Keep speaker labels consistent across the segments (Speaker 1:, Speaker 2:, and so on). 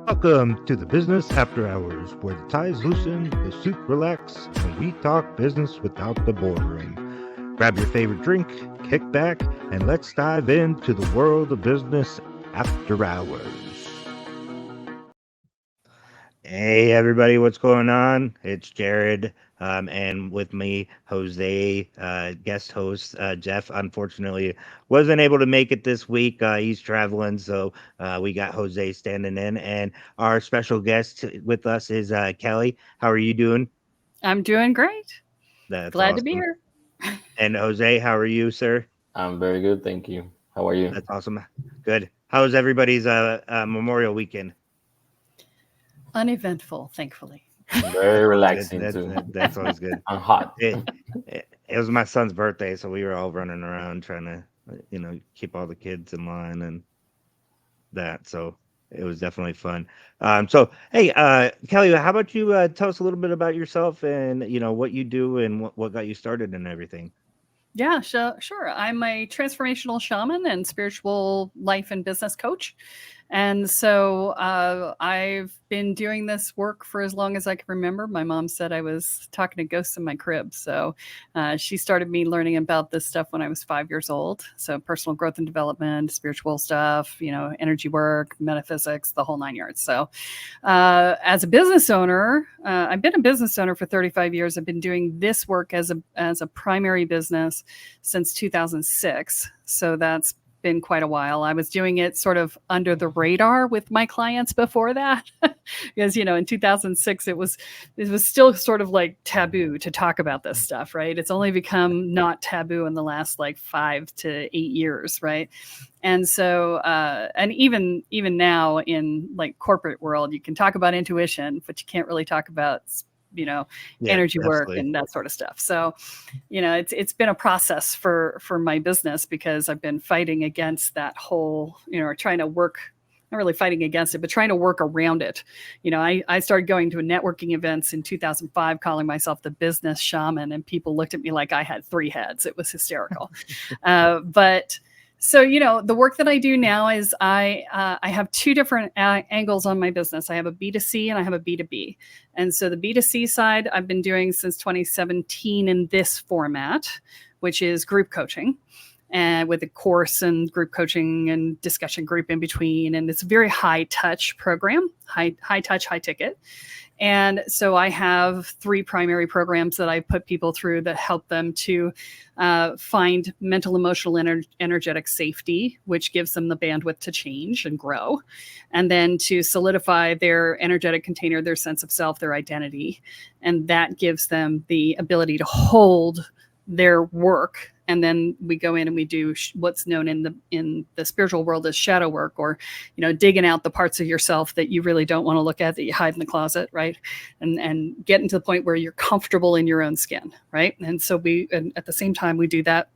Speaker 1: Welcome to the Business After Hours, where the ties loosen, the suit relax, and we talk business without the boardroom. Grab your favorite drink, kick back, and let's dive into the world of business after hours. Hey everybody, what's going on? It's Jared, and with me, Jose, guest host Jeff. Unfortunately, wasn't able to make it this week. He's traveling, so we got Jose standing in, and our special guest with us is Kelly. How are you doing?
Speaker 2: I'm doing great.
Speaker 1: That's
Speaker 2: Glad to be
Speaker 1: awesome.
Speaker 2: here.
Speaker 1: And Jose, how are you, sir?
Speaker 3: I'm very good, thank you. How are you?
Speaker 1: That's awesome. Good. How was everybody's Memorial weekend?
Speaker 2: Uneventful, thankfully.
Speaker 3: Very relaxing
Speaker 1: That's,
Speaker 3: too.
Speaker 1: that's always good.
Speaker 3: And hot.
Speaker 1: It was my son's birthday, so we were all running around trying to, keep all the kids in line and that. So it was definitely fun. So hey, Kelly, how about you tell us a little bit about yourself and what you do and what got you started and everything.
Speaker 2: Yeah, sure. I'm a transformational shaman and spiritual life and business coach. And so I've been doing this work for as long as I can remember. My mom said I was talking to ghosts in my crib. So she started me learning about this stuff when I was 5 years old. So personal growth and development, spiritual stuff, energy work, metaphysics, the whole 9 yards. So as a business owner, I've been a business owner for 35 years. I've been doing this work as a primary business since 2006. So that's been quite a while. I was doing it sort of under the radar with my clients before that, because in 2006 it was still sort of like taboo to talk about this stuff, right? It's only become not taboo in the last like 5 to 8 years, right? And so, and even now in like corporate world, you can talk about intuition, but you can't really talk about energy work and that sort of stuff. So, it's been a process for my business because I've been fighting against that whole, or trying to work, not really fighting against it, but trying to work around it. I started going to networking events in 2005, calling myself the business shaman, and people looked at me like I had 3 heads. It was hysterical. So, the work that I do now is I have 2 different angles on my business. I have a B2C and I have a B2B. And so the B2C side I've been doing since 2017 in this format, which is group coaching, and with a course and group coaching and discussion group in between. And it's a very high touch program, high touch, high ticket. And so I have 3 primary programs that I put people through that help them to find mental, emotional, energetic safety, which gives them the bandwidth to change and grow, and then to solidify their energetic container, their sense of self, their identity. And that gives them the ability to hold their work. And then we go in and we do what's known in the spiritual world as shadow work, or, digging out the parts of yourself that you really don't want to look at, that you hide in the closet, right? And getting to the point where you're comfortable in your own skin, right? And so and at the same time we do that,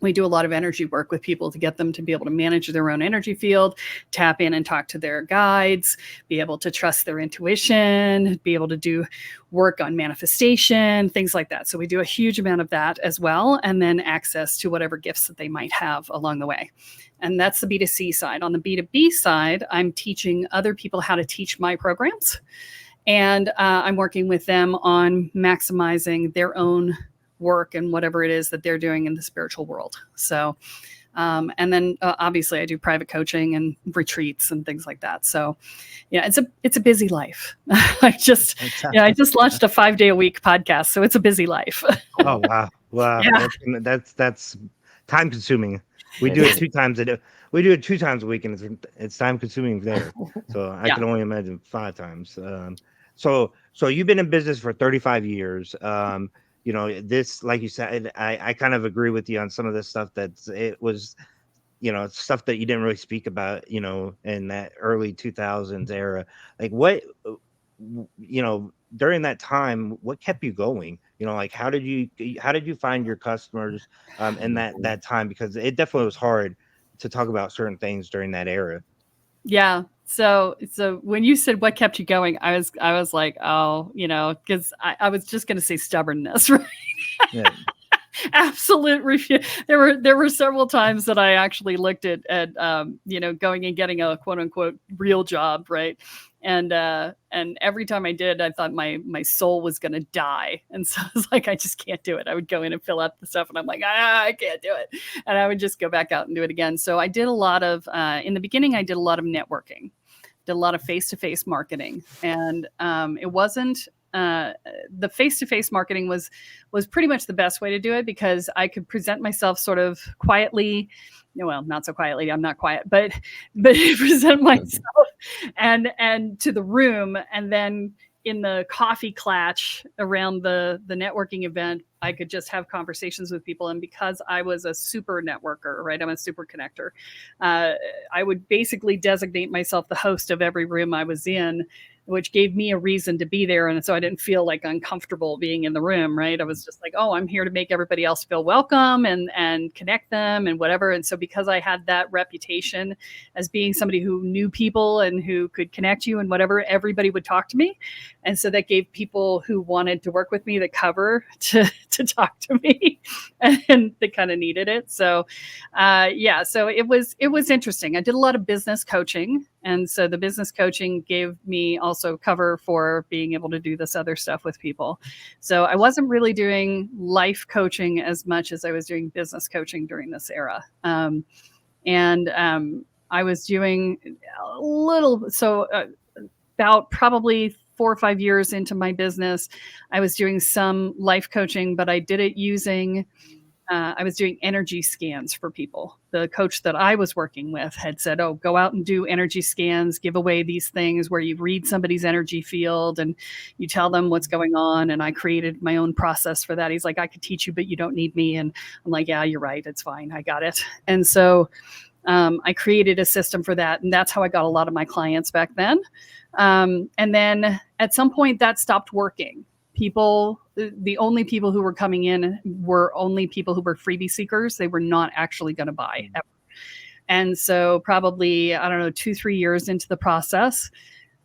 Speaker 2: we do a lot of energy work with people to get them to be able to manage their own energy field, tap in and talk to their guides, be able to trust their intuition, be able to do work on manifestation, things like that. So we do a huge amount of that as well, and then access to whatever gifts that they might have along the way. And that's the B2C side. On the B2B side, I'm teaching other people how to teach my programs. And I'm working with them on maximizing their own work and whatever it is that they're doing in the spiritual world. So, and then obviously I do private coaching and retreats and things like that. So yeah, it's a busy life. I just launched a 5-day-a-week podcast. So it's a busy life.
Speaker 1: Oh, wow. Wow. Yeah. That's time consuming. We do it 2 times a day. We do it 2 times a week, and it's time consuming there. So I can only imagine 5 times. So you've been in business for 35 years. This, like you said, I kind of agree with you on some of this stuff. It was, stuff that you didn't really speak about, in that early 2000s era. Like what, during that time, what kept you going? Like how did you find your customers in that time? Because it definitely was hard to talk about certain things during that era.
Speaker 2: Yeah. So when you said what kept you going, I was like, oh, because I was just going to say stubbornness, right? Yeah. Absolute refuse. There were several times that I actually looked at going and getting a quote unquote real job, right? And every time I did, I thought my soul was going to die. And so I was like, I just can't do it. I would go in and fill out the stuff and I'm like, I can't do it. And I would just go back out and do it again. So I did a lot of, in the beginning, I did a lot of networking, did a lot of face-to-face marketing. And it wasn't, the face-to-face marketing was pretty much the best way to do it because I could present myself sort of quietly. Well, not so quietly. I'm not quiet, but present myself and to the room, and then in the coffee clatch around the networking event, I could just have conversations with people. And because I was a super networker, right, I'm a super connector, I would basically designate myself the host of every room I was in, which gave me a reason to be there. And so I didn't feel like uncomfortable being in the room, right? I was just like, oh, I'm here to make everybody else feel welcome and connect them and whatever. And so because I had that reputation as being somebody who knew people and who could connect you and whatever, everybody would talk to me. And so that gave people who wanted to work with me the cover to talk to me, and they kind of needed it. So so it was interesting. I did a lot of business coaching. And so the business coaching gave me also cover for being able to do this other stuff with people. So I wasn't really doing life coaching as much as I was doing business coaching during this era. I was doing a little, about probably 4 or 5 years into my business, I was doing some life coaching, but I did it using I was doing energy scans for people. The coach that I was working with had said, oh, go out and do energy scans, give away these things where you read somebody's energy field and you tell them what's going on. And I created my own process for that. He's like, I could teach you, but you don't need me. And I'm like, yeah, you're right. It's fine. I got it. And so I created a system for that. And that's how I got a lot of my clients back then. And then at some point that stopped working. The only people who were coming in were only people who were freebie seekers. They were not actually going to buy ever. And so probably, 2-3 years into the process,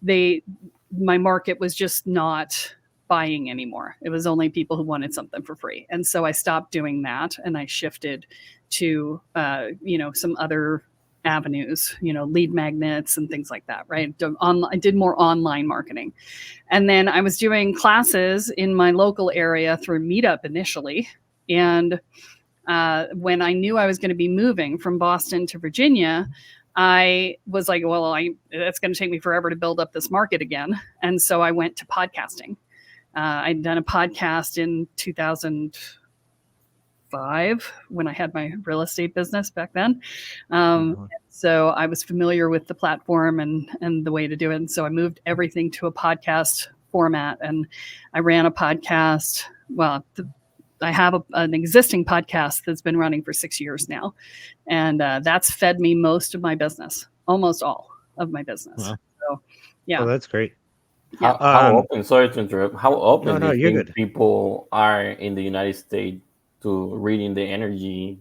Speaker 2: my market was just not buying anymore. It was only people who wanted something for free. And so I stopped doing that and I shifted to, some other avenues, lead magnets and things like that, right? I did more online marketing. And then I was doing classes in my local area through Meetup initially. And when I knew I was going to be moving from Boston to Virginia, I was like, well, that's going to take me forever to build up this market again. And so I went to podcasting. I'd done a podcast in 2005 when I had my real estate business back then. So I was familiar with the platform and the way to do it. And so I moved everything to a podcast format, and I ran a podcast. Well, I have an existing podcast that's been running for 6 years now. And that's fed me most of my business, almost all of my business. Wow. So, yeah.
Speaker 1: Oh, that's great.
Speaker 3: How open, sorry to interrupt, how open do you think people are in the United States to reading the energy?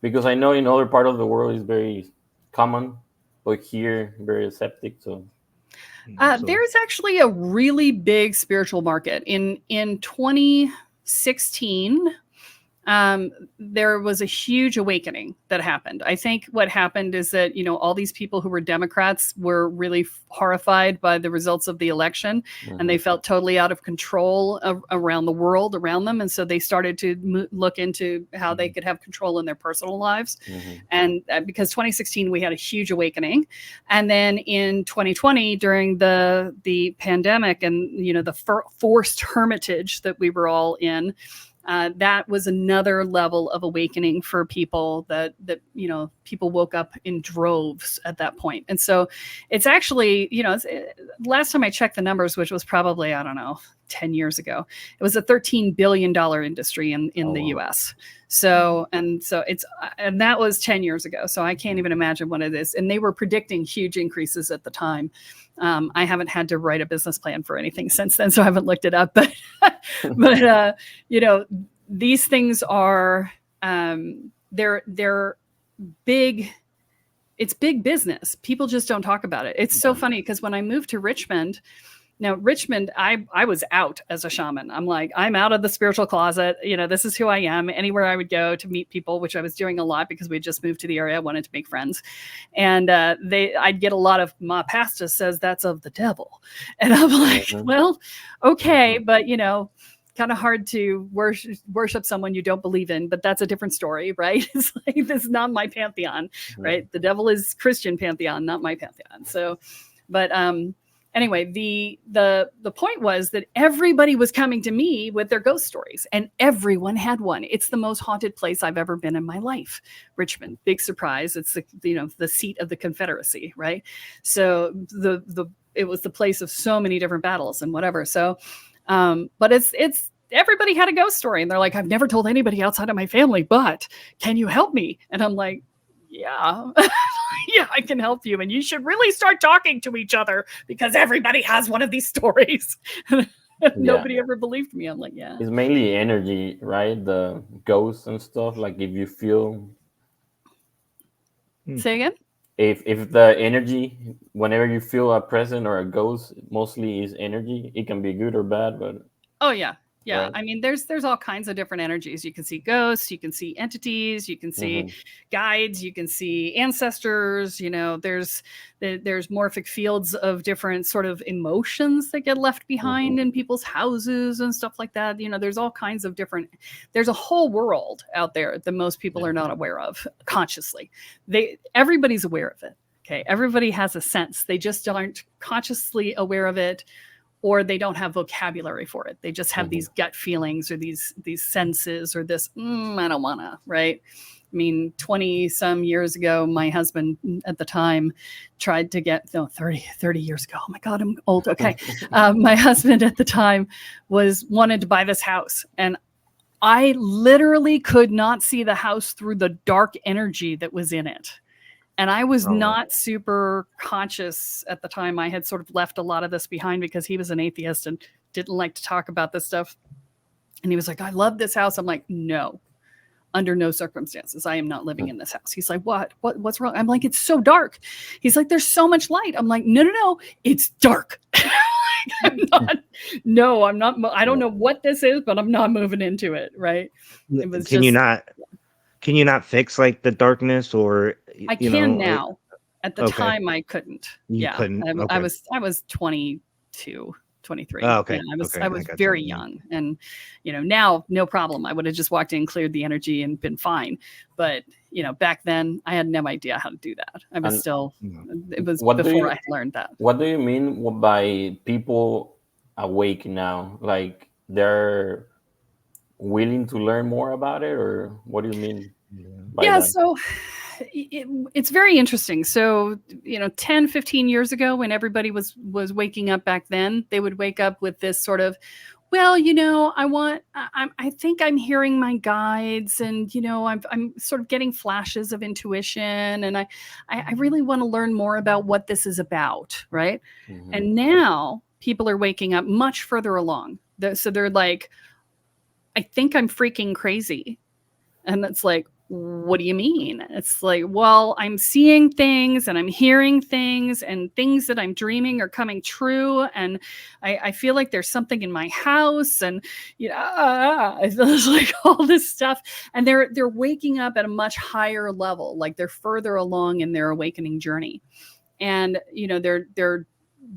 Speaker 3: Because I know in other part of the world it's very common, but here very aseptic. So
Speaker 2: there's actually a really big spiritual market. In 2016, there was a huge awakening that happened. I think what happened is that, all these people who were Democrats were really horrified by the results of the election, and they felt totally out of control around the world around them. And so they started to look into how they could have control in their personal lives. And because 2016, we had a huge awakening. And then in 2020, during the pandemic and, the forced hermitage that we were all in, that was another level of awakening for people that people woke up in droves at that point. And so it's actually, last time I checked the numbers, which was probably, 10 years ago, it was a $13 billion industry in the US. So that was 10 years ago. So I can't even imagine what it is. And they were predicting huge increases at the time. I haven't had to write a business plan for anything since then, so I haven't looked it up. But these things are they're big. It's big business. People just don't talk about it. It's so funny because when I moved to Richmond, Now, Richmond, I was out as a shaman. I'm like, I'm out of the spiritual closet. This is who I am. Anywhere I would go to meet people, which I was doing a lot because we had just moved to the area. I wanted to make friends. And I'd get a lot of, my pastor says that's of the devil. And I'm like, well, okay, but kind of hard to worship someone you don't believe in, but that's a different story, right? It's like, this is not my pantheon, right? The devil is Christian pantheon, not my pantheon. So, but anyway, the point was that everybody was coming to me with their ghost stories, and everyone had one. It's the most haunted place I've ever been in my life. Richmond, big surprise. It's the seat of the Confederacy, right? So it was the place of so many different battles and whatever. So, but it's everybody had a ghost story, and they're like, I've never told anybody outside of my family, but can you help me? And I'm like, yeah. Yeah, I can help you. And you should really start talking to each other because everybody has one of these stories. Nobody ever believed me. I'm like, yeah.
Speaker 3: It's mainly energy, right? The ghosts and stuff. Like if you feel.
Speaker 2: Say again?
Speaker 3: If the energy, whenever you feel a presence or a ghost, mostly is energy. It can be good or bad, but.
Speaker 2: Oh, yeah. Yeah,
Speaker 3: right.
Speaker 2: I mean, there's all kinds of different energies. You can see ghosts, you can see entities, you can see guides, you can see ancestors. There's morphic fields of different sort of emotions that get left behind in people's houses and stuff like that. There's all kinds of different. There's a whole world out there that most people are not aware of consciously. Everybody's aware of it. Okay, everybody has a sense. They just aren't consciously aware of it, or they don't have vocabulary for it. They just have these gut feelings or these senses or this, I don't wanna, right? I mean, 20 some years ago, my husband at the time tried to get, 30 years ago. Oh my God, I'm old. Okay. My husband at the time wanted to buy this house. And I literally could not see the house through the dark energy that was in it. And I was not super conscious at the time. I had sort of left a lot of this behind because he was an atheist and didn't like to talk about this stuff. And he was like, I love this house. I'm like, no, under no circumstances. I am not living in this house. He's like, what's wrong? I'm like, it's so dark. He's like, there's so much light. I'm like, no, it's dark. I'm not. I don't know what this is, but I'm not moving into it. Right. It was
Speaker 1: Can you not fix like the darkness or
Speaker 2: I can now. At the time I couldn't.
Speaker 1: You couldn't.
Speaker 2: I was 22, 23.
Speaker 1: Oh, okay.
Speaker 2: I was very young, and now no problem. I would have just walked in, cleared the energy, and been fine. But back then I had no idea how to do that. I was it was before I had learned that.
Speaker 3: What do you mean by people awake now? Like they're willing to learn more about it, or what do you mean?
Speaker 2: So it's very interesting. So 10, 15 years ago, when everybody was waking up back then, they would wake up with this sort of, well, I think I'm hearing my guides, and I'm sort of getting flashes of intuition, and I really want to learn more about what this is about, right? And now people are waking up much further along. So they're like, I think I'm freaking crazy. And it's like, what do you mean? It's like, well, I'm seeing things and I'm hearing things, and things that I'm dreaming are coming true. And I feel like there's something in my house, and it's like all this stuff. And they're waking up at a much higher level, like they're further along in their awakening journey. And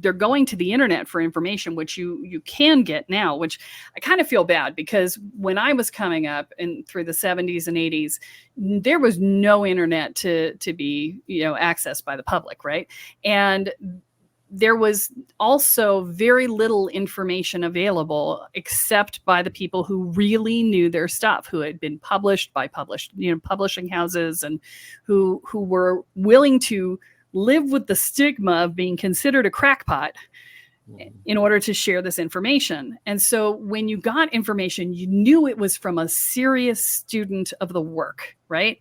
Speaker 2: they're going to the internet for information, which you can get now, which I kind of feel bad, because when I was coming up through the 70s and 80s, there was no internet to be, accessed by the public. Right. And there was also very little information available except by the people who really knew their stuff, who had been published by publishing houses, and who were willing to live with the stigma of being considered a crackpot in order to share this information. And so when you got information, you knew it was from a serious student of the work, right?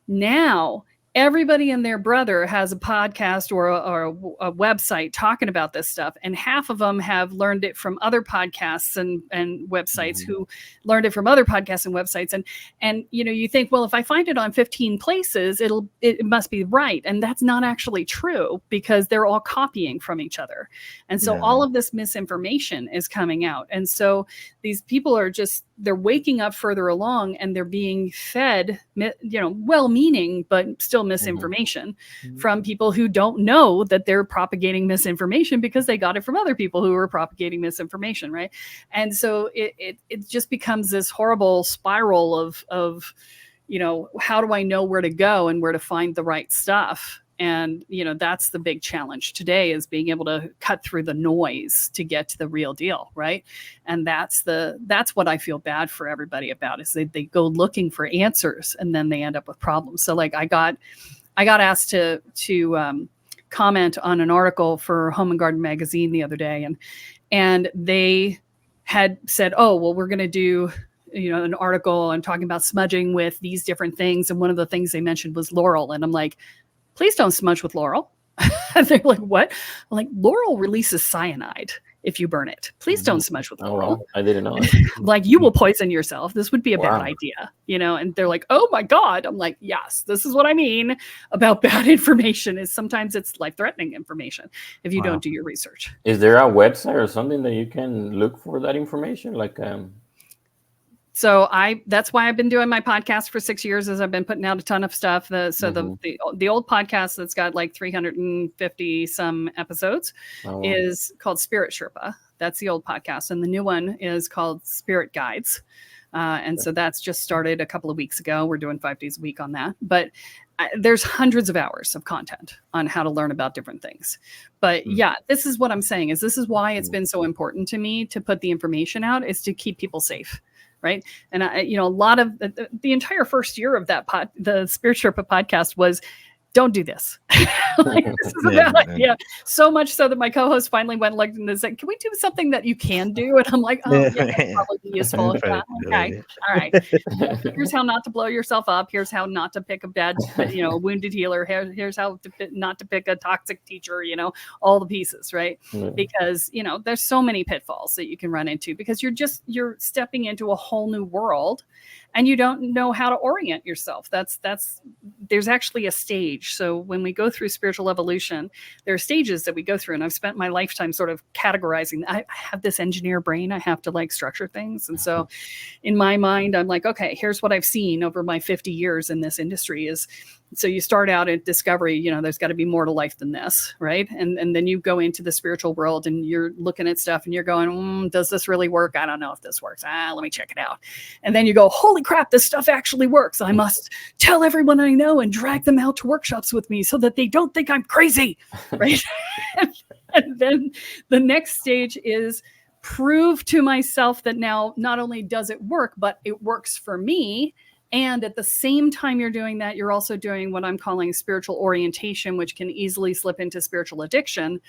Speaker 2: Now, everybody and their brother has a podcast or a website talking about this stuff. And half of them have learned it from other podcasts and websites who learned it from other podcasts and websites. And, you think, well, if I find it on 15 places, it must be right. And that's not actually true, because they're all copying from each other. And so all of this misinformation is coming out. And so these people are they're waking up further along, and they're being fed, well-meaning, but still misinformation from people who don't know that they're propagating misinformation, because they got it from other people who are propagating misinformation, right? And so it just becomes this horrible spiral of how do I know where to go and where to find the right stuff? And that's the big challenge today, is being able to cut through the noise to get to the real deal, right? And that's what I feel bad for everybody about, is they go looking for answers, and then they end up with problems. So like I got asked to comment on an article for Home and Garden magazine the other day, and they had said, oh, well, we're going to do an article and talking about smudging with these different things, and one of the things they mentioned was laurel, and I'm like, please don't smudge with laurel. And they're like, what? I'm like, laurel releases cyanide if you burn it. Please don't smudge with laurel.
Speaker 3: Well, I didn't know that.
Speaker 2: Like, you will poison yourself. This would be a bad idea, and they're like, oh my God. I'm like, yes, this is what I mean about bad information, is sometimes it's life-threatening information if you don't do your research.
Speaker 3: Is there a website or something that you can look for that information? Like,
Speaker 2: So that's why I've been doing my podcast for 6 years, is I've been putting out a ton of stuff. The old podcast that's got like 350 some episodes is called Spirit Sherpa. That's the old podcast. And the new one is called Spirit Guides. And so that's just started a couple of weeks ago. We're doing 5 days a week on that. But there's hundreds of hours of content on how to learn about different things. But this is what I'm saying, is this is why it's been so important to me to put the information out, is to keep people safe. Right. And a lot of the entire first year of that the Spirit Sherpa podcast was, don't do this. Like, this is a bad idea. So much so that my co-host finally went and said, can we do something that you can do? And I'm like, oh, yeah, that'd probably be useful. Okay. All right. Here's how not to blow yourself up. Here's how not to pick a bad, wounded healer. Here's how not to pick a toxic teacher, all the pieces. Right. Because, there's so many pitfalls that you can run into, because you're stepping into a whole new world, and you don't know how to orient yourself. There's actually a stage. So when we go through spiritual evolution, there are stages that we go through. And I've spent my lifetime sort of categorizing. I have this engineer brain. I have to structure things. And so in my mind, I'm like, okay, here's what I've seen over my 50 years in this industry is, so you start out at discovery, there's got to be more to life than this, right? And then you go into the spiritual world, and you're looking at stuff, and you're going, does this really work? I don't know if this works. Let me check it out. And then you go, holy crap, this stuff actually works. I must tell everyone I know and drag them out to workshops with me so that they don't think I'm crazy, right? And then the next stage is prove to myself that now not only does it work, but it works for me. And at the same time you're doing that, you're also doing what I'm calling spiritual orientation, which can easily slip into spiritual addiction,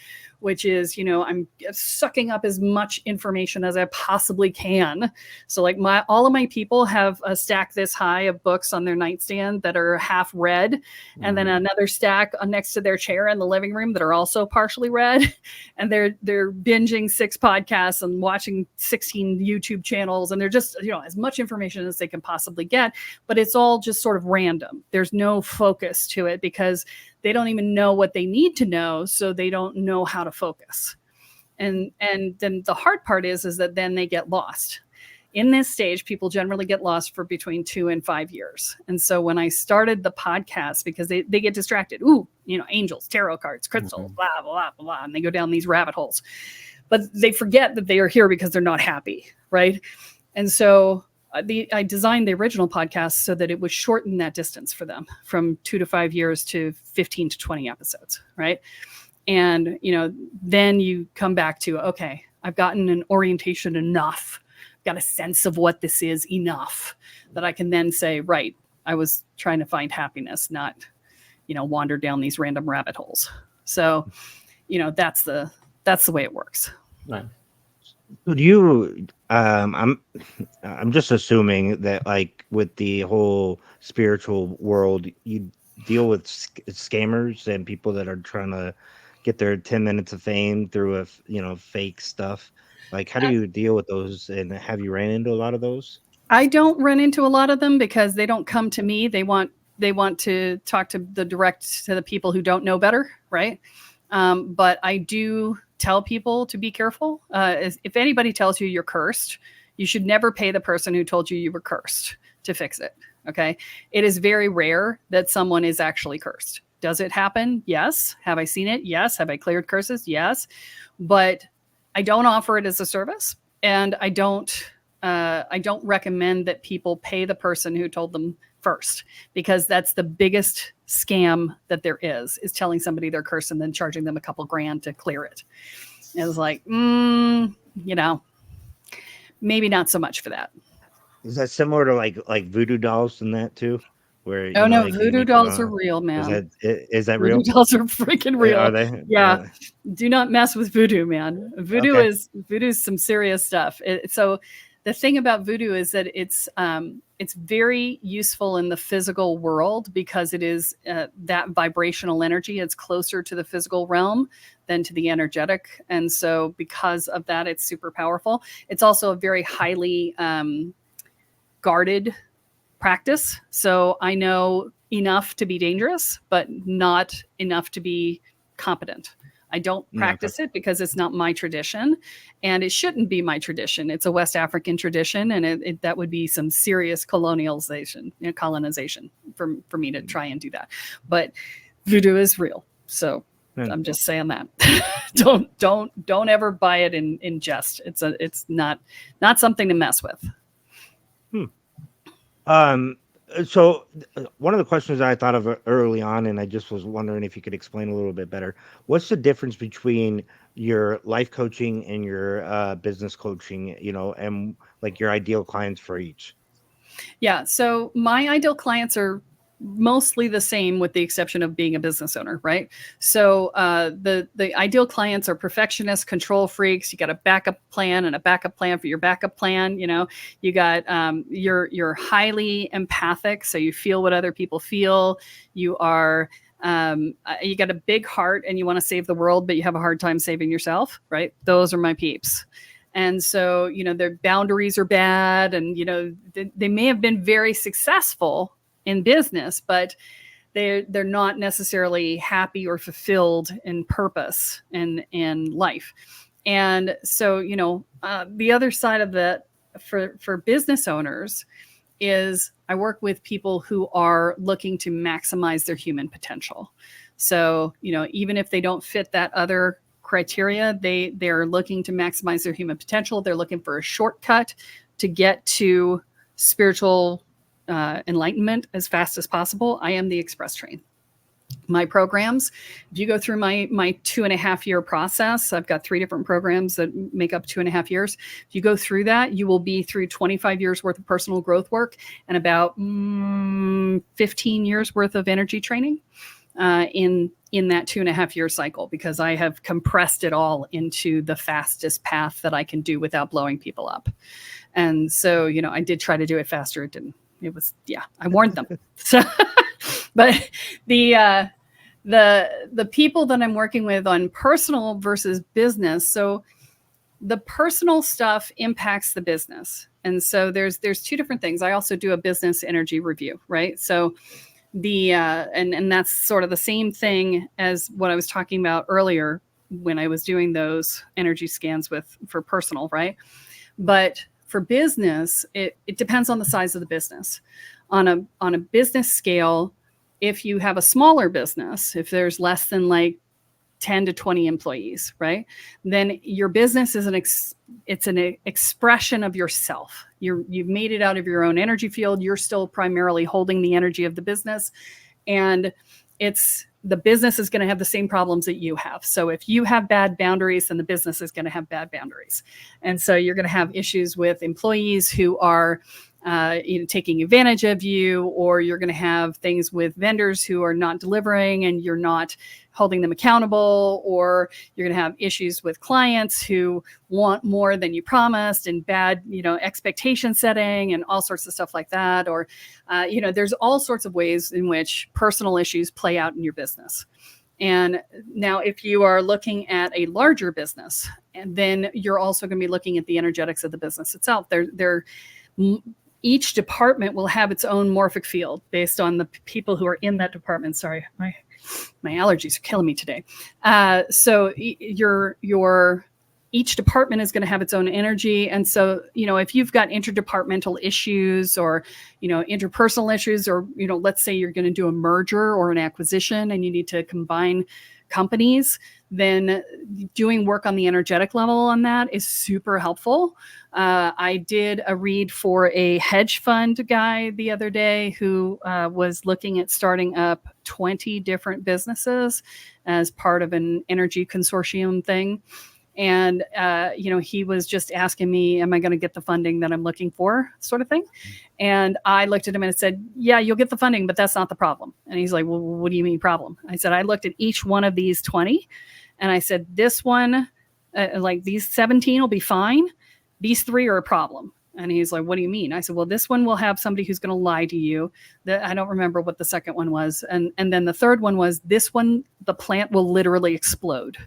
Speaker 2: which is, I'm sucking up as much information as I possibly can. So like all of my people have a stack this high of books on their nightstand that are half read, and then another stack next to their chair in the living room that are also partially read. And they're binging 6 podcasts and watching 16 YouTube channels. And they're just, as much information as they can possibly get. But it's all just sort of random. There's no focus to it, because they don't even know what they need to know. So they don't know how to focus. And then the hard part is that then they get lost. In this stage, people generally get lost for between 2 and 5 years. And so when I started the podcast, because they get distracted, angels, tarot cards, crystals, blah, blah, blah, blah, and they go down these rabbit holes. But they forget that they are here because they're not happy, right? And so I designed the original podcast so that it would shorten that distance for them from 2 to 5 years to 15 to 20 episodes, right? And, then you come back to, okay, I've gotten an orientation enough, got a sense of what this is enough that I can then say, right, I was trying to find happiness, not, wander down these random rabbit holes. So, that's the way it works.
Speaker 3: Right.
Speaker 1: Would you I'm just assuming that, like, with the whole spiritual world, you deal with scammers and people that are trying to get their 10 minutes of fame through fake stuff? Like, how do you deal with those? And have you ran into a lot of those?
Speaker 2: I don't run into a lot of them because they don't come to me. They want to talk to the people who don't know better, right? But I do tell people to be careful. If anybody tells you you're cursed, you should never pay the person who told you were cursed to fix it. Okay. It is very rare that someone is actually cursed. Does it happen? Yes. Have I seen it? Yes. Have I cleared curses? Yes. But I don't offer it as a service, and I don't recommend that people pay the person who told them first, because that's the biggest scam that there is telling somebody they're cursed and then charging them a couple grand to clear it. It's like, maybe not so much for that.
Speaker 1: Is that similar to like voodoo dolls and that too? Where
Speaker 2: voodoo dolls are real, man.
Speaker 1: Is that real?
Speaker 2: Voodoo dolls are freaking real.
Speaker 1: Are they?
Speaker 2: Yeah. Do not mess with voodoo, man. Voodoo is some serious stuff. So the thing about voodoo is that it's very useful in the physical world because it is that vibrational energy. It's closer to the physical realm than to the energetic. And so because of that, it's super powerful. It's also a very highly guarded practice. So I know enough to be dangerous, but not enough to be competent. I don't practice it because it's not my tradition, and it shouldn't be my tradition. It's a West African tradition, and that would be some serious colonization for me to try and do that. But voodoo is real, so I'm just saying that. don't ever buy it in jest. It's not something to mess with.
Speaker 1: So one of the questions I thought of early on, and I just was wondering if you could explain a little bit better, what's the difference between your life coaching and your business coaching, and like your ideal clients for each?
Speaker 2: Yeah. So my ideal clients are mostly the same, with the exception of being a business owner, right? So the ideal clients are perfectionists, control freaks. You got a backup plan and a backup plan for your backup plan. You got you're highly empathic, so you feel what other people feel. You are you got a big heart and you want to save the world, but you have a hard time saving yourself, right? Those are my peeps. And so their boundaries are bad, and they may have been very successful in business, but they're not necessarily happy or fulfilled in purpose and life. And so, the other side of that for business owners is I work with people who are looking to maximize their human potential. So, even if they don't fit that other criteria, they're looking to maximize their human potential. They're looking for a shortcut to get to spiritual enlightenment as fast as possible. I am the express train. My programs, if you go through my 2.5-year process, I've got 3 different programs that make up 2.5 years. If you go through that, you will be through 25 years worth of personal growth work and about 15 years worth of energy training in that 2.5-year cycle, because I have compressed it all into the fastest path that I can do without blowing people up. And so, I did try to do it faster. It didn't. It was, I warned them. So, but the people that I'm working with on personal versus business. So the personal stuff impacts the business. And so there's 2 different things. I also do a business energy review, right? So and that's sort of the same thing as what I was talking about earlier when I was doing those energy scans for personal, right? But for business, it depends on the size of the business. On a business scale, if you have a smaller business, if there's less than like 10 to 20 employees, right? Then your business is it's an expression of yourself. You've made it out of your own energy field. You're still primarily holding the energy of the business, and the business is going to have the same problems that you have. So if you have bad boundaries, then the business is going to have bad boundaries. And so you're going to have issues with employees who are taking advantage of you, or you're going to have things with vendors who are not delivering and you're not holding them accountable, or you're going to have issues with clients who want more than you promised, and bad, expectation setting and all sorts of stuff like that. Or, there's all sorts of ways in which personal issues play out in your business. And now if you are looking at a larger business, and then you're also going to be looking at the energetics of the business itself. Each department will have its own morphic field based on the people who are in that department. Sorry, my allergies are killing me today. So each department is going to have its own energy. And so, if you've got interdepartmental issues or, interpersonal issues, or, let's say you're going to do a merger or an acquisition and you need to combine companies, then doing work on the energetic level on that is super helpful. I did a read for a hedge fund guy the other day who was looking at starting up 20 different businesses as part of an energy consortium thing. And, he was just asking me, am I going to get the funding that I'm looking for, sort of thing? And I looked at him and said, yeah, you'll get the funding, but that's not the problem. And he's like, well, what do you mean problem? I said, I looked at each one of these 20 and I said, this one, like these 17 will be fine. These 3 are a problem. And he's like, what do you mean? I said, well, this one will have somebody who's going to lie to you. I don't remember what the second one was. And then the third one was, this one, the plant will literally explode.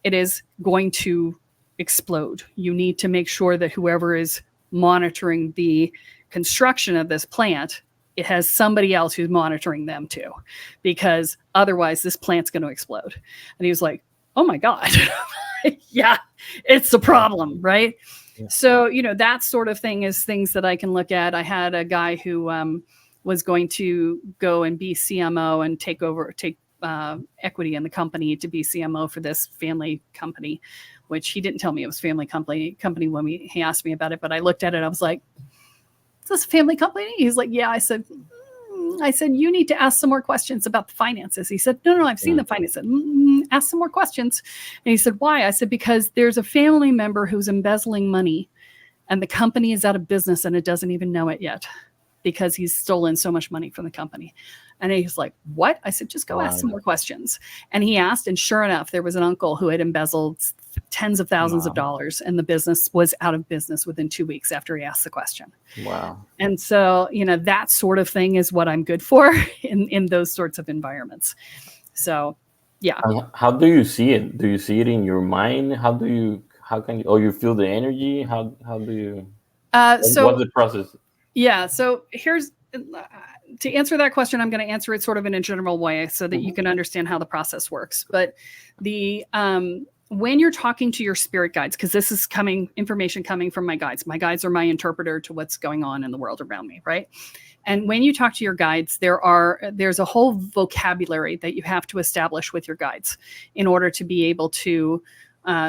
Speaker 2: It is going to explode. You need to make sure that whoever is monitoring the construction of this plant, it has somebody else who's monitoring them too, because otherwise this plant's going to explode. And he was like, oh my God, yeah, it's a problem, right? Yeah. So, that sort of thing is things that I can look at. I had a guy who was going to go and be CMO and take equity in the company to be CMO for this family company, which he didn't tell me it was family company when he asked me about it. But I looked at it, I was like, is this a family company? He's like, yeah. I said, you need to ask some more questions about the finances. He said, no, I've seen the finances. Ask some more questions. And he said, why? I said, because there's a family member who's embezzling money and the company is out of business and it doesn't even know it yet because he's stolen so much money from the company. And he's like, what? I said, just go ask some more questions. And he asked, and sure enough, there was an uncle who had embezzled tens of thousands of dollars, and the business was out of business within 2 weeks after he asked the question. Wow. And so, that sort of thing is what I'm good for in those sorts of environments. So, yeah.
Speaker 3: How do you see it? Do you see it in your mind? How can you feel the energy? How do you, what's the process?
Speaker 2: Yeah. So here's, to answer that question, I'm going to answer it sort of in a general way so that you can understand how the process works. But when you're talking to your spirit guides, because this is information coming from my guides are my interpreter to what's going on in the world around me, right? And when you talk to your guides, there's a whole vocabulary that you have to establish with your guides in order to be able to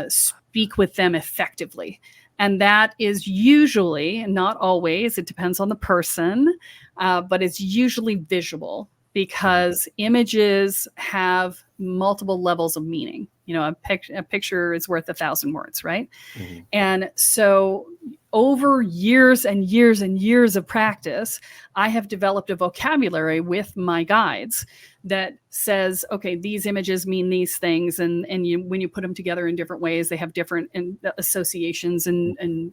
Speaker 2: speak with them effectively. And that is usually, not always, it depends on the person, but it's usually visual, because images have multiple levels of meaning. A picture is worth 1,000 words, right? Mm-hmm. And so over years and years and years of practice, I have developed a vocabulary with my guides that says, okay, these images mean these things. And when you put them together in different ways, they have different associations and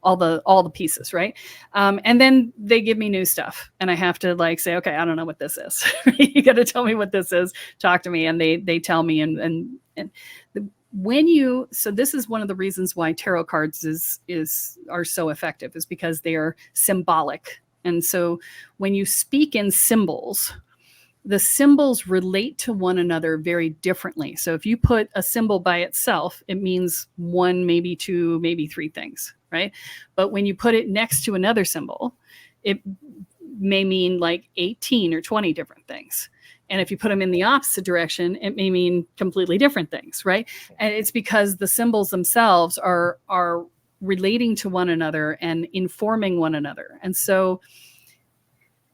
Speaker 2: all the pieces, right? And then they give me new stuff, and I have to say, okay, I don't know what this is. You got to tell me what this is. Talk to me, and they tell me. So this is one of the reasons why tarot cards are so effective, is because they are symbolic. And so when you speak in symbols, the symbols relate to one another very differently. So if you put a symbol by itself, it means 1, maybe 2, maybe 3 things, right? But when you put it next to another symbol, it may mean 18 or 20 different things. And if you put them in the opposite direction, it may mean completely different things, right? And it's because the symbols themselves are relating to one another and informing one another. And so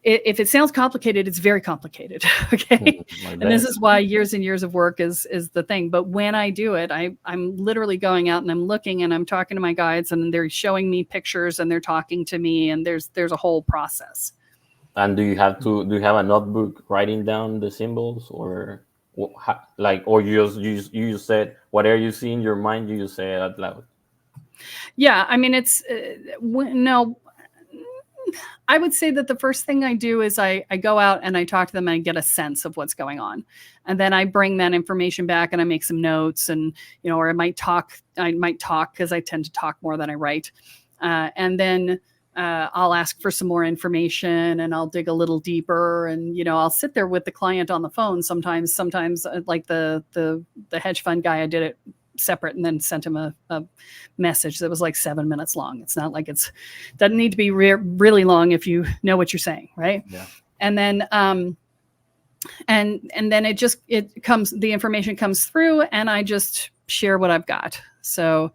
Speaker 2: if it sounds complicated, it's very complicated. Okay. And this is why years and years of work is the thing. But when I do it, I'm literally going out and I'm looking and I'm talking to my guides and they're showing me pictures and they're talking to me, and there's a whole process.
Speaker 3: And do you have a notebook writing down the symbols, or or you just said whatever you see in your mind, you just say it out loud?
Speaker 2: Yeah. I mean, it's no, I would say that the first thing I do is I go out and I talk to them and I get a sense of what's going on. And then I bring that information back and I make some notes, and, or I might talk because I tend to talk more than I write. And then I'll ask for some more information and I'll dig a little deeper, and, I'll sit there with the client on the phone. Sometimes like the hedge fund guy, I did it separate and then sent him a message that was like 7 minutes long. It's not like doesn't need to be really long if you know what you're saying, right?
Speaker 3: Yeah.
Speaker 2: And then and then the information comes through and I just share what I've got. So,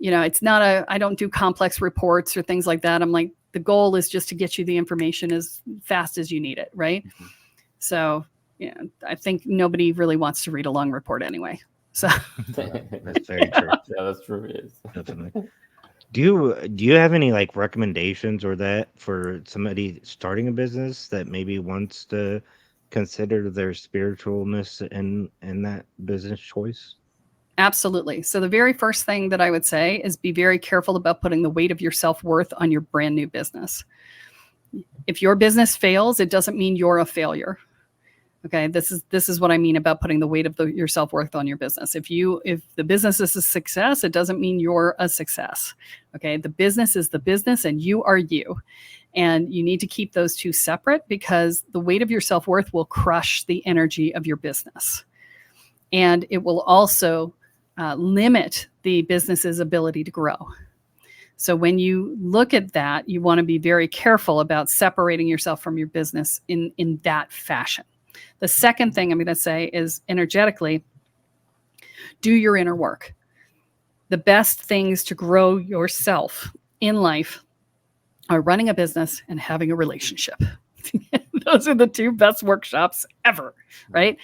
Speaker 2: it's not I don't do complex reports or things like that. I'm like, the goal is just to get you the information as fast as you need it, right? Mm-hmm. So, I think nobody really wants to read a long report anyway. So
Speaker 1: that's very true.
Speaker 3: Yeah, that's true. Yes.
Speaker 1: Definitely. Do you have any like recommendations or that for somebody starting a business that maybe wants to consider their spiritualness in that business choice?
Speaker 2: Absolutely. So the very first thing that I would say is be very careful about putting the weight of your self-worth on your brand new business. If your business fails, it doesn't mean you're a failure. Okay, this is what I mean about putting the weight of your self-worth on your business. If the business is a success, it doesn't mean you're a success. Okay, the business is the business and you are you. And you need to keep those two separate, because the weight of your self-worth will crush the energy of your business. And it will also limit the business's ability to grow. So when you look at that, you want to be very careful about separating yourself from your business in that fashion. The second thing I'm going to say is, energetically, do your inner work. The best things to grow yourself in life are running a business and having a relationship. Those are the two best workshops ever, right?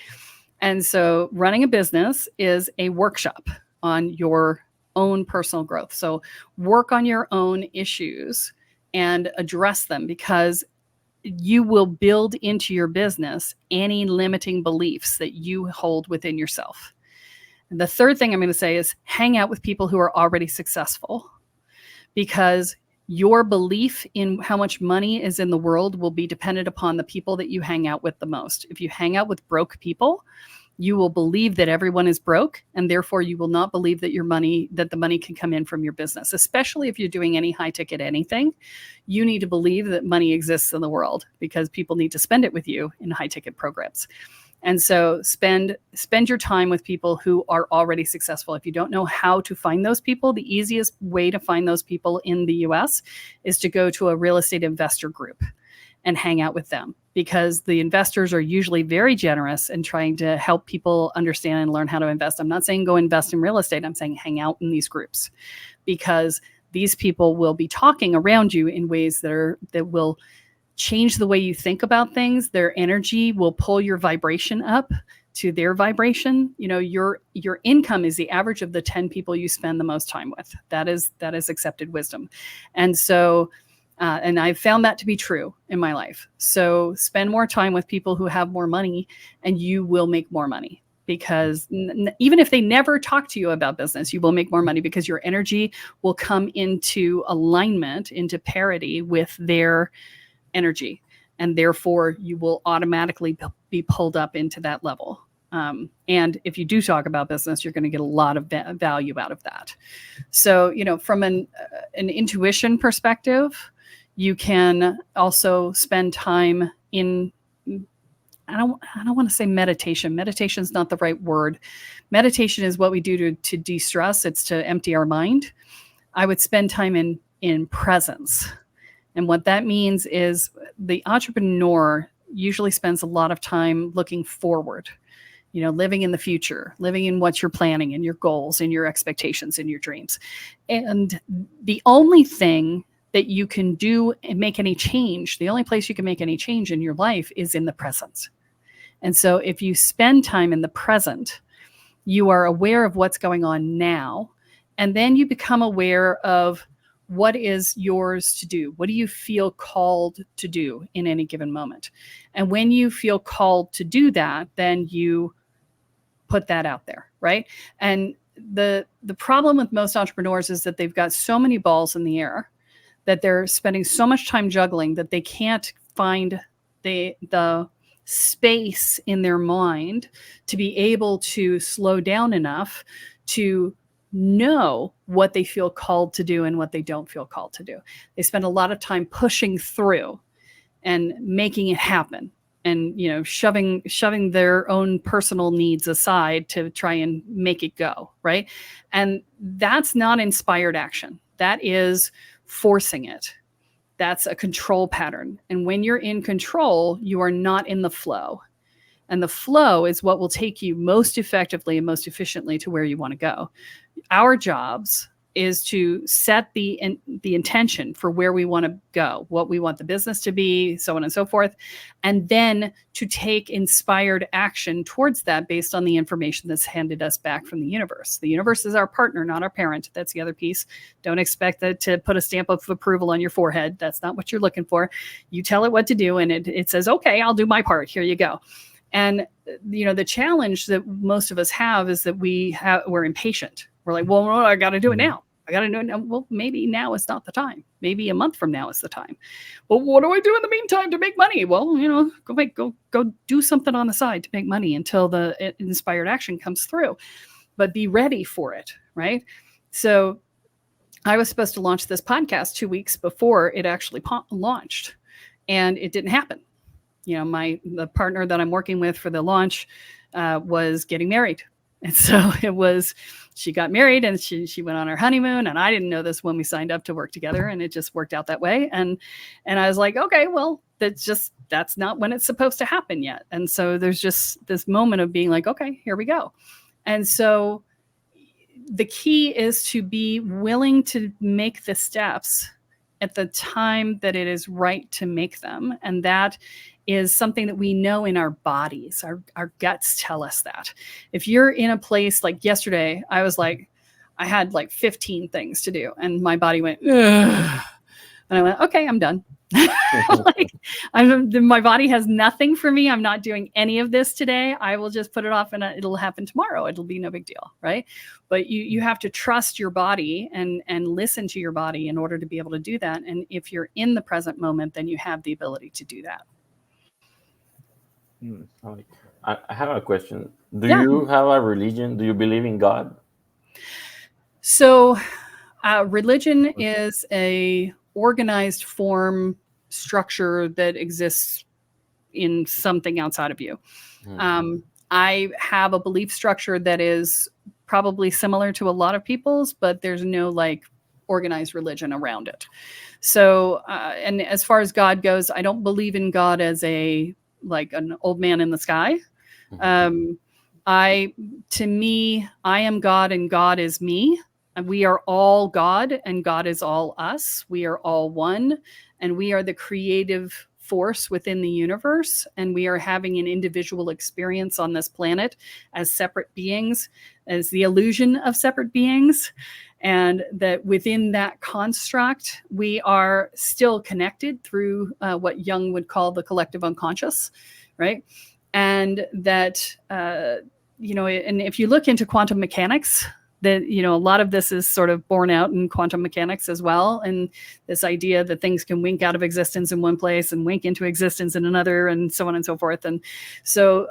Speaker 2: And so running a business is a workshop on your own personal growth. So work on your own issues and address them, because you will build into your business any limiting beliefs that you hold within yourself. And the third thing I'm going to say is hang out with people who are already successful, because your belief in how much money is in the world will be dependent upon the people that you hang out with the most. If you hang out with broke people, you will believe that everyone is broke, and therefore you will not believe that the money can come in from your business. Especially if you're doing any high ticket anything, you need to believe that money exists in the world, because people need to spend it with you in high ticket programs. And so spend your time with people who are already successful. If you don't know how to find those people, the easiest way to find those people in the US is to go to a real estate investor group and hang out with them, because the investors are usually very generous and trying to help people understand and learn how to invest. I'm not saying go invest in real estate. I'm saying hang out in these groups, because these people will be talking around you in ways that will change the way you think about things. Their energy will pull your vibration up to their vibration. Your income is the average of the 10 people you spend the most time with. That is accepted wisdom. And so and I've found that to be true in my life. So spend more time with people who have more money, and you will make more money, because even if they never talk to you about business, you will make more money, because your energy will come into alignment, into parity with their energy. And therefore you will automatically be pulled up into that level. And if you do talk about business, you're going to get a lot of value out of that. So, from an intuition perspective, you can also spend time in, I don't want to say meditation. Meditation is not the right word. Meditation is what we do to de-stress. It's to empty our mind. I would spend time in presence. And what that means is the entrepreneur usually spends a lot of time looking forward, living in the future, living in what you're planning and your goals and your expectations and your dreams. And the only thing that you can do and make any change, the only place you can make any change in your life is in the present. And so if you spend time in the present, you are aware of what's going on now, and then you become aware of what is yours to do. What do you feel called to do in any given moment? And when you feel called to do that, then you put that out there, right? And the problem with most entrepreneurs is that they've got so many balls in the air that they're spending so much time juggling that they can't find the space in their mind to be able to slow down enough to know what they feel called to do and what they don't feel called to do. They spend a lot of time pushing through and making it happen, and shoving their own personal needs aside to try and make it go, right? And that's not inspired action. That is forcing it. That's a control pattern. And when you're in control, you are not in the flow. And the flow is what will take you most effectively and most efficiently to where you want to go. Our jobs is to set the intention for where we want to go, what we want the business to be, so on and so forth, and then to take inspired action towards that based on the information that's handed us back from the universe. The universe is our partner, not our parent. That's the other piece. Don't expect that to put a stamp of approval on your forehead. That's not what you're looking for. You tell it what to do, and it says, okay, I'll do my part. Here you go. And the challenge that most of us have is that we're impatient. We're like, well, I got to do it now. I got to do it now. Well, maybe now is not the time. Maybe a month from now is the time. Well, what do I do in the meantime to make money? Well, go do something on the side to make money until the inspired action comes through. But be ready for it, right? So I was supposed to launch this podcast 2 weeks before it actually launched, and it didn't happen. The partner that I'm working with for the launch was getting married. And so she got married and she went on her honeymoon, and I didn't know this when we signed up to work together, and it just worked out that way. And I was like, okay, well, that's not when it's supposed to happen yet. And so there's just this moment of being like, okay, here we go. And so the key is to be willing to make the steps at the time that it is right to make them. And that is something that we know in our bodies. Our guts tell us that. If you're in a place like yesterday, I was like, I had like 15 things to do, and my body went, ugh. And I went, okay, I'm done. My body has nothing for me. I'm not doing any of this today. I will just put it off, and it'll happen tomorrow. It'll be no big deal, right? But you have to trust your body and listen to your body in order to be able to do that. And if you're in the present moment, then you have the ability to do that.
Speaker 3: I have a question. Do you have a religion? Do you believe in God?
Speaker 2: So religion is a organized form structure that exists in something outside of you. I have a belief structure that is probably similar to a lot of people's, but there's no organized religion around it. So, and as far as God goes, I don't believe in God as an old man in the sky. To me, I am God and God is me. And we are all God and God is all us. We are all one, and we are the creative force within the universe. And we are having an individual experience on this planet as separate beings, as the illusion of separate beings. And that within that construct, we are still connected through what Jung would call the collective unconscious, right? And that, and if you look into quantum mechanics, that, a lot of this is sort of borne out in quantum mechanics as well. And this idea that things can wink out of existence in one place and wink into existence in another, and so on and so forth. And so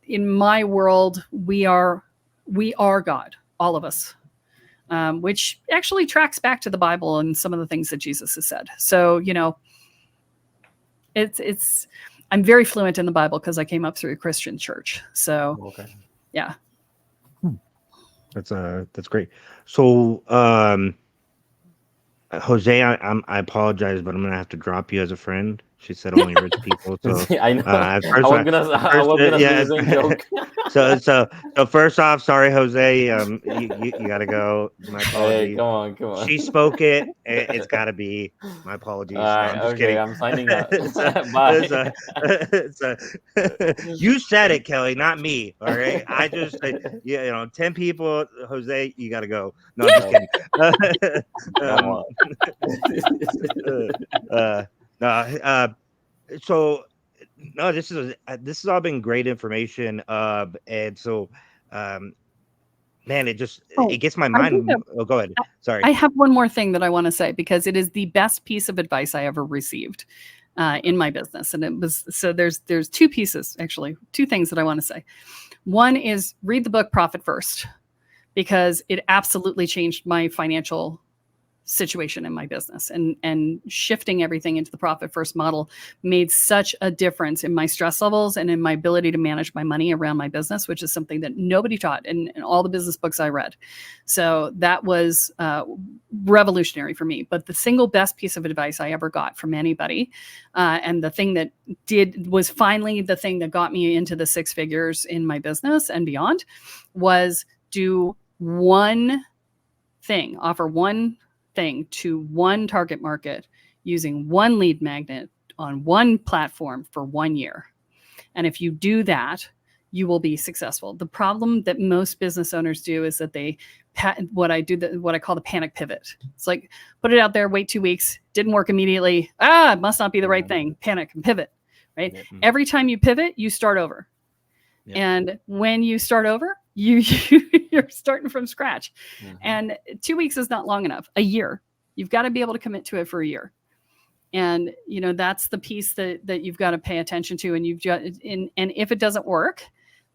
Speaker 2: in my world, we are God, all of us. Which actually tracks back to the Bible and some of the things that Jesus has said. So, I'm very fluent in the Bible because I came up through a Christian church. So, okay. Yeah.
Speaker 1: That's great. So, Jose, I apologize, but I'm gonna have to drop you as a friend. She said only rich people. So
Speaker 3: I know. I was gonna do the same joke.
Speaker 1: So first off, sorry, Jose. You gotta go. My apologies.
Speaker 3: Hey, come on.
Speaker 1: She spoke it. It's gotta be. My apologies.
Speaker 3: All right,
Speaker 1: I'm just
Speaker 3: okay,
Speaker 1: kidding.
Speaker 3: I'm signing up. Bye.
Speaker 1: You said it, Kelly, not me. All right. I just said, 10 people. Jose, you gotta go. No, I'm just kidding.
Speaker 3: Come on.
Speaker 1: So no, this has all been great information. And so, man, it gets my mind. Go ahead. Sorry.
Speaker 2: I have one more thing that I want to say, because it is the best piece of advice I ever received in my business. And it was, so there's two pieces, actually, two things that I want to say. One is read the book Profit First, because it absolutely changed my financial situation in my business, and shifting everything into the profit first model made such a difference in my stress levels and in my ability to manage my money around my business, which is something that nobody taught in all the business books I read. So that was revolutionary for me. But the single best piece of advice I ever got from anybody, and the thing that was finally the thing that got me into the six figures in my business and beyond, was do one thing, offer one thing to one target market using one lead magnet on one platform for 1 year. And if you do that, you will be successful. The problem that most business owners do is that they what I call the panic pivot. It's like, put it out there, wait 2 weeks, didn't work immediately. It must not be the right thing. Panic and pivot, right? Mm-hmm. Every time you pivot, you start over. Yep. And when you start over, you're starting from scratch. Mm-hmm. And 2 weeks is not long enough. A year. You've got to be able to commit to it for a year. And, that's the piece that you've got to pay attention to. And and if it doesn't work,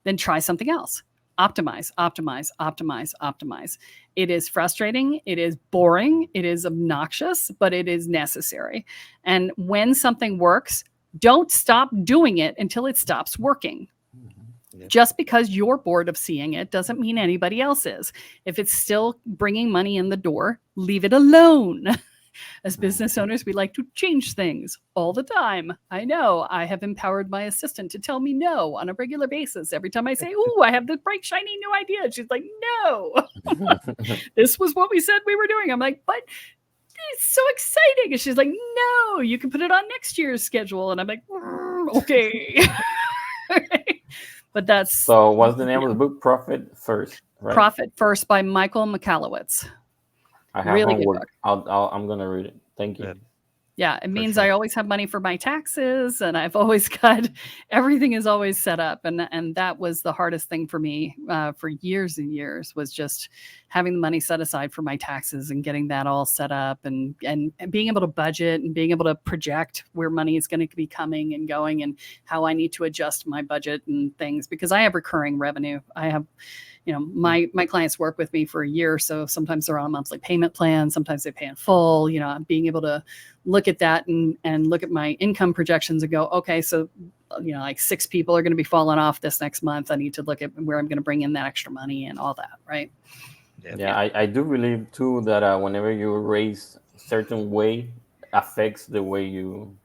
Speaker 2: then try something else. Optimize. It is frustrating. It is boring. It is obnoxious, but it is necessary. And when something works, don't stop doing it until it stops working. Just because you're bored of seeing it doesn't mean anybody else is. If it's still bringing money in the door, leave it alone. As business owners, we like to change things all the time. I know. I have empowered my assistant to tell me no on a regular basis. Every time I say, "Ooh, I have this bright, shiny new idea," she's like, "No, this was what we said we were doing." I'm like, "But it's so exciting." And she's like, "No, you can put it on next year's schedule." And I'm like, "Okay." But that's...
Speaker 3: So what's the name of the book? Profit First, right?
Speaker 2: Profit First by Michael Michalowicz.
Speaker 3: I have really homework. I'm going to read it. Thank you.
Speaker 2: Yeah, it means I always have money for my taxes, and I've always got, everything is always set up. And that was the hardest thing for me for years and years, was just having the money set aside for my taxes and getting that all set up, and being able to budget and being able to project where money is going to be coming and going, and how I need to adjust my budget and things, because I have recurring revenue. I have, my clients work with me for a year. So sometimes they're on a monthly payment plan. Sometimes they pay in full. Being able to look at that and look at my income projections and go, okay, so, like 6 people are going to be falling off this next month. I need to look at where I'm going to bring in that extra money and all that. Right.
Speaker 3: Yeah. I do believe too that whenever you raise a certain way, affects the way you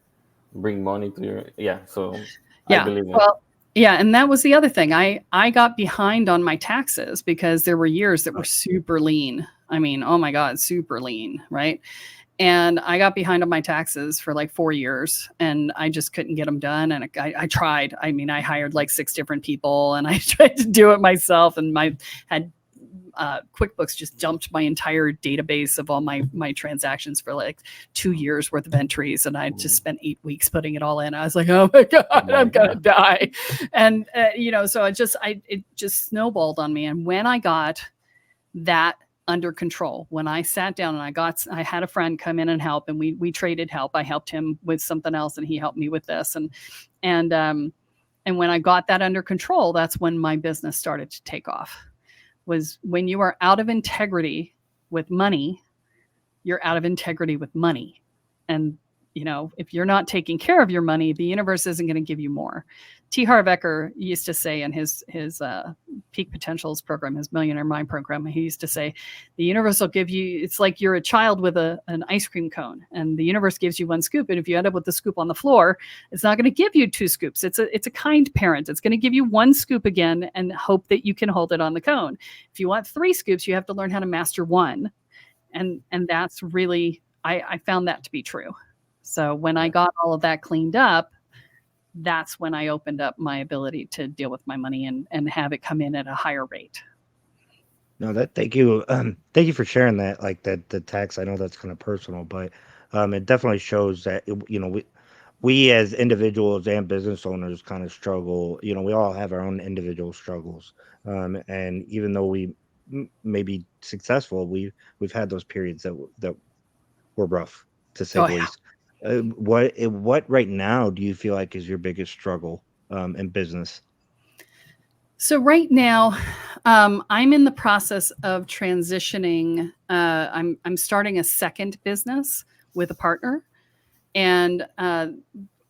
Speaker 3: bring money to your, I believe that.
Speaker 2: Well, yeah. And that was the other thing. I got behind on my taxes because there were years that were super lean. I mean, oh my God, super lean. Right. And I got behind on my taxes for like 4 years, and I just couldn't get them done. And I tried. I mean, I hired like 6 different people, and I tried to do it myself. And QuickBooks just dumped my entire database of all my transactions for like 2 years worth of entries. And I just spent 8 weeks putting it all in. I was like, oh my God, I'm going to die. And, so it just snowballed on me. And when I got that under control, when I sat down and I had a friend come in and help, and we traded help. I helped him with something else, and he helped me with this. And when I got that under control, that's when my business started to take off. Was when you are out of integrity with money, you're out of integrity with money. And, if you're not taking care of your money, the universe isn't going to give you more. T. Harv Eker used to say in his Peak Potentials program, his Millionaire Mind program, he used to say, the universe will give you, it's like you're a child with an ice cream cone, and the universe gives you one scoop. And if you end up with the scoop on the floor, it's not going to give you 2 scoops. It's a kind parent. It's going to give you 1 scoop again and hope that you can hold it on the cone. If you want 3 scoops, you have to learn how to master 1. And that's really, I found that to be true. So when I got all of that cleaned up, that's when I opened up my ability to deal with my money and have it come in at a higher rate.
Speaker 1: No, thank you for sharing that. Like that, the tax. I know that's kind of personal, but it definitely shows that we as individuals and business owners kind of struggle. We all have our own individual struggles, and even though we may be successful, we've had those periods that were rough, to say the least. What right now do you feel like is your biggest struggle in business?
Speaker 2: So right now, I'm in the process of transitioning. I'm starting a second business with a partner, and I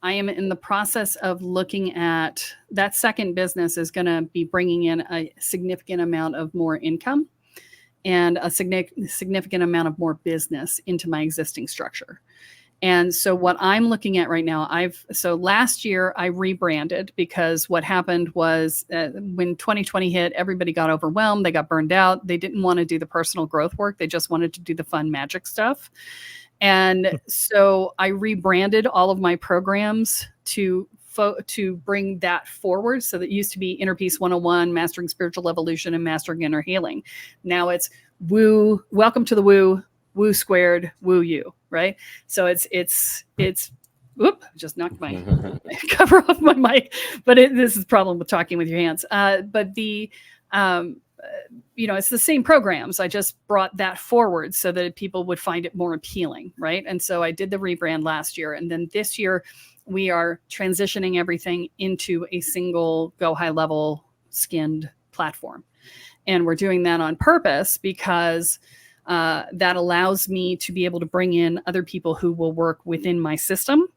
Speaker 2: am in the process of looking at that second business is going to be bringing in a significant amount of more income and a significant amount of more business into my existing structure. And so what I'm looking at right now, so last year I rebranded because what happened was when 2020 hit, everybody got overwhelmed. They got burned out. They didn't want to do the personal growth work. They just wanted to do the fun magic stuff. And so I rebranded all of my programs to bring that forward. So that used to be Inner Peace 101, Mastering Spiritual Evolution, and Mastering Inner Healing. Now it's Woo, Welcome to the Woo, Woo Squared, Woo You, right? So it's whoop, just knocked my cover off my mic, but this is the problem with talking with your hands. But the, it's the same programs. I just brought that forward so that people would find it more appealing, right? And so I did the rebrand last year. And then this year we are transitioning everything into a single Go High Level skinned platform. And we're doing that on purpose because that allows me to be able to bring in other people who will work within my system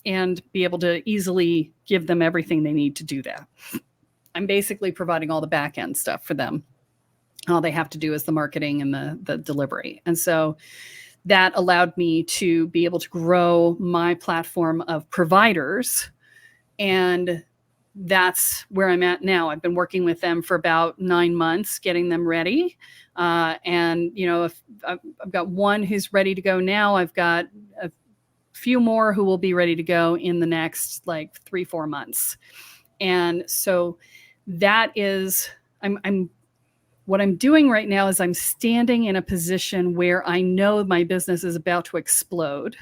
Speaker 2: and be able to easily give them everything they need to do that. I'm basically providing all the back end stuff for them. All they have to do is the marketing and the delivery. And so that allowed me to be able to grow my platform of providers. And that's where I'm at now. I've been working with them for about 9 months, getting them ready. And, if I've got one who's ready to go now, I've got a few more who will be ready to go in the next 3-4 months. And so that is, what I'm doing right now is I'm standing in a position where I know my business is about to explode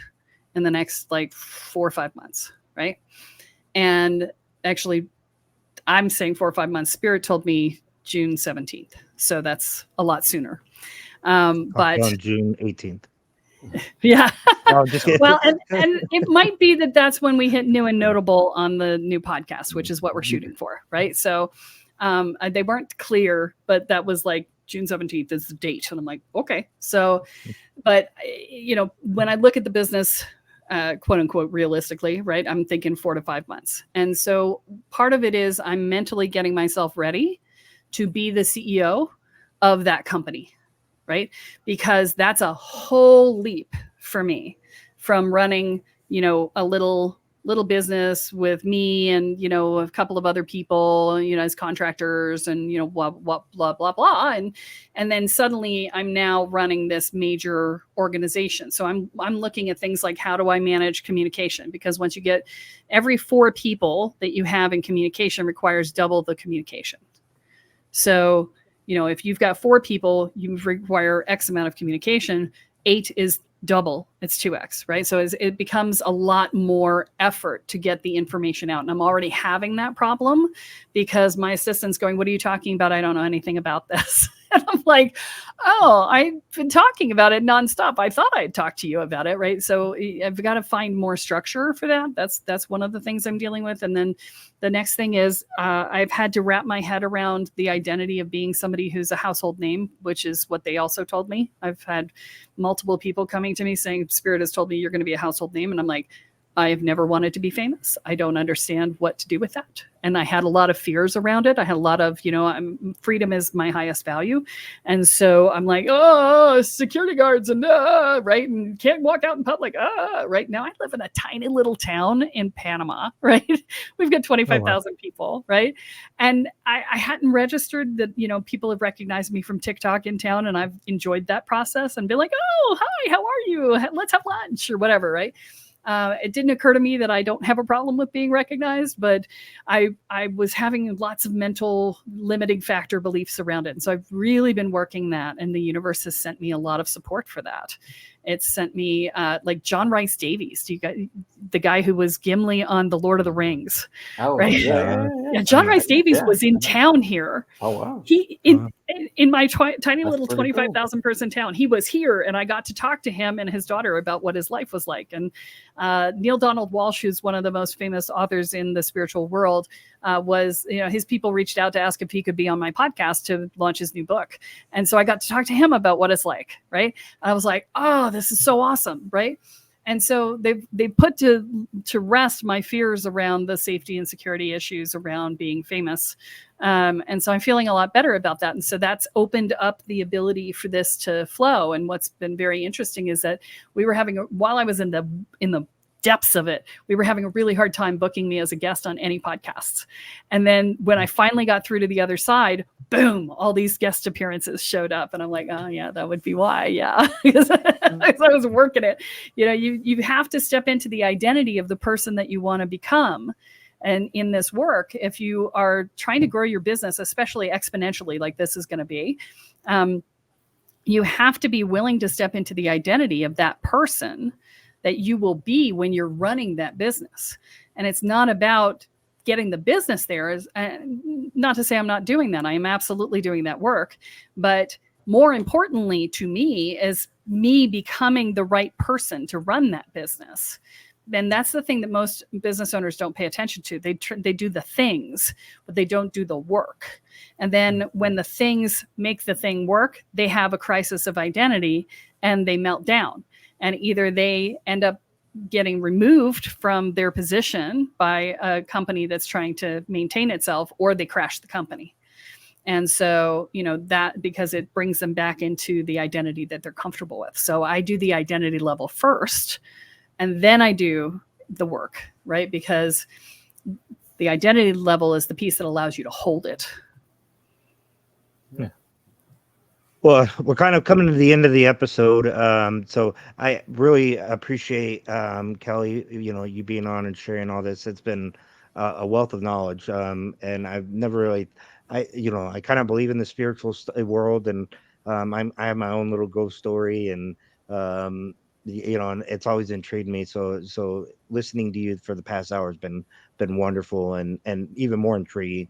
Speaker 2: in the next 4 or 5 months. Right. And actually, I'm saying 4 or 5 months. Spirit told me June 17th. So that's a lot sooner. But
Speaker 1: on June 18th.
Speaker 2: Yeah.
Speaker 1: No, just kidding.
Speaker 2: Well, and it might be that's when we hit new and notable on the new podcast, which is what we're shooting for. Right. So they weren't clear, but that was June 17th is the date. And I'm like, okay. So, but when I look at the business, quote unquote, realistically, right, I'm thinking 4 to 5 months. And so part of it is I'm mentally getting myself ready to be the CEO of that company, right? Because that's a whole leap for me from running, a little business with me and, a couple of other people, as contractors and, blah, blah, blah, blah, blah. And then suddenly I'm now running this major organization. So I'm looking at things like, how do I manage communication? Because once you get every 4 people that you have in communication requires double the communication. So, if you've got 4 people, you require X amount of communication. 8 is double, it's 2x, right? So it becomes a lot more effort to get the information out. And I'm already having that problem because my assistant's going, what are you talking about? I don't know anything about this. And I'm like, oh, I've been talking about it nonstop. I thought I'd talk to you about it, right? So I've got to find more structure for that. That's one of the things I'm dealing with. And then the next thing is I've had to wrap my head around the identity of being somebody who's a household name, which is what they also told me. I've had multiple people coming to me saying, Spirit has told me you're going to be a household name. And I'm like, I have never wanted to be famous. I don't understand what to do with that. And I had a lot of fears around it. I had a lot of, freedom is my highest value. And so I'm like, oh, security guards and right. And can't walk out in public. Right now I live in a tiny little town in Panama, right? We've got 25,000 people, right? And I hadn't registered that, people have recognized me from TikTok in town, and I've enjoyed that process and been like, oh, hi, how are you? Let's have lunch or whatever, right? It didn't occur to me that I don't have a problem with being recognized, but I was having lots of mental limiting factor beliefs around it. And so I've really been working that, and the universe has sent me a lot of support for that. It's sent me like John Rhys Davies, the guy who was Gimli on The Lord of the Rings.
Speaker 3: Oh,
Speaker 2: right?
Speaker 3: Yeah.
Speaker 2: John Rhys Davies was in town here.
Speaker 3: Oh, wow.
Speaker 2: In my tiny little 25,000 person town, he was here, and I got to talk to him and his daughter about what his life was like. And Neil Donald Walsh, who's one of the most famous authors in the spiritual world, his people reached out to ask if he could be on my podcast to launch his new book. And so I got to talk to him about what it's like, right? I was like, oh, this is so awesome, right? And so they put to rest my fears around the safety and security issues around being famous. And so I'm feeling a lot better about that. And so that's opened up the ability for this to flow. And what's been very interesting is that while I was in the depths of it, we were having a really hard time booking me as a guest on any podcasts. And then when I finally got through to the other side, boom, all these guest appearances showed up. And I'm like, oh yeah, that would be why. Yeah. Because I was working it. You have to step into the identity of the person that you want to become. And in this work, if you are trying to grow your business, especially exponentially, like this is going to be, you have to be willing to step into the identity of that person that you will be when you're running that business. And it's not about getting the business there. Not to say I'm not doing that. I am absolutely doing that work. But more importantly to me is me becoming the right person to run that business. And that's the thing that most business owners don't pay attention to. They do the things, but they don't do the work. And then when the things make the thing work, they have a crisis of identity and they melt down. And either they end up getting removed from their position by a company that's trying to maintain itself, or they crash the company. And so, that because it brings them back into the identity that they're comfortable with. So I do the identity level first, and then I do the work, right? Because the identity level is the piece that allows you to hold it.
Speaker 1: Yeah. Well, we're kind of coming to the end of the episode. So I really appreciate, Kelle, you being on and sharing all this. It's been a wealth of knowledge. And I've never really, I kind of believe in the spiritual world, and I have my own little ghost story, and, and it's always intrigued me. So listening to you for the past hour has been wonderful, and even more intriguing.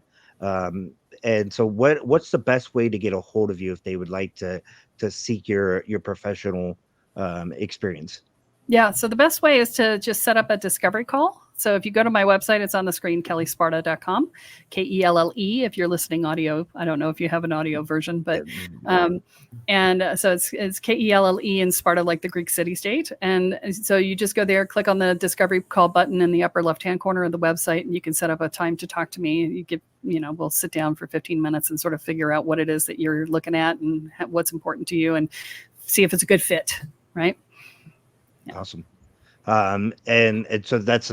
Speaker 1: And so what's the best way to get a hold of you if they would like to seek your professional experience?
Speaker 2: Yeah. So the best way is to just set up a discovery call. So if you go to my website, it's on the screen, kellesparta.com, Kelle. If you're listening audio, I don't know if you have an audio version, but so it's Kelle and Sparta, like the Greek city state. And so you just go there, click on the discovery call button in the upper left-hand corner of the website, and you can set up a time to talk to me. We'll sit down for 15 minutes and sort of figure out what it is that you're looking at and what's important to you, and see if it's a good fit, right?
Speaker 1: Yeah. Awesome. And so that's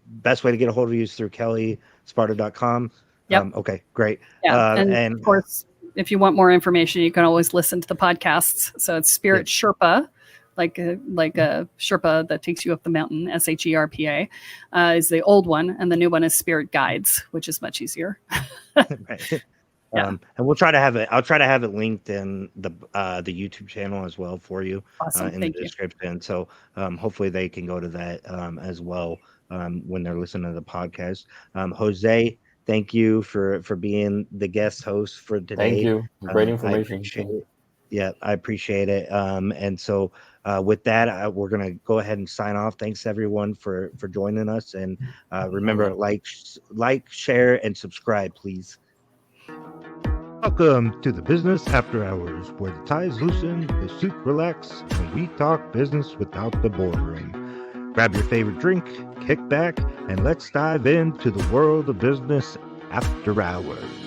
Speaker 1: best way to get a hold of you is through kellesparta.com.
Speaker 2: Yep.
Speaker 1: Okay, great.
Speaker 2: Yeah. And of course, if you want more information, you can always listen to the podcasts. So it's Spirit Sherpa, like a Sherpa that takes you up the mountain. SHERPA is the old one, and the new one is Spirit Guides, which is much easier.
Speaker 1: Right. Yeah. And we'll try to have it. I'll try to have it linked in the YouTube channel as well for you.
Speaker 2: Awesome.
Speaker 1: In the description. So hopefully they can go to that as well when they're listening to the podcast. Jose, thank you for being the guest host for today.
Speaker 3: Thank you. Great information.
Speaker 1: I appreciate it. And so with that, we're going to go ahead and sign off. Thanks everyone for joining us. And remember, like, share, and subscribe, please. Welcome to the Business After Hours, where the ties loosen, the suit relax, and we talk business without the boardroom. Grab your favorite drink, kick back, and let's dive into the world of business after hours.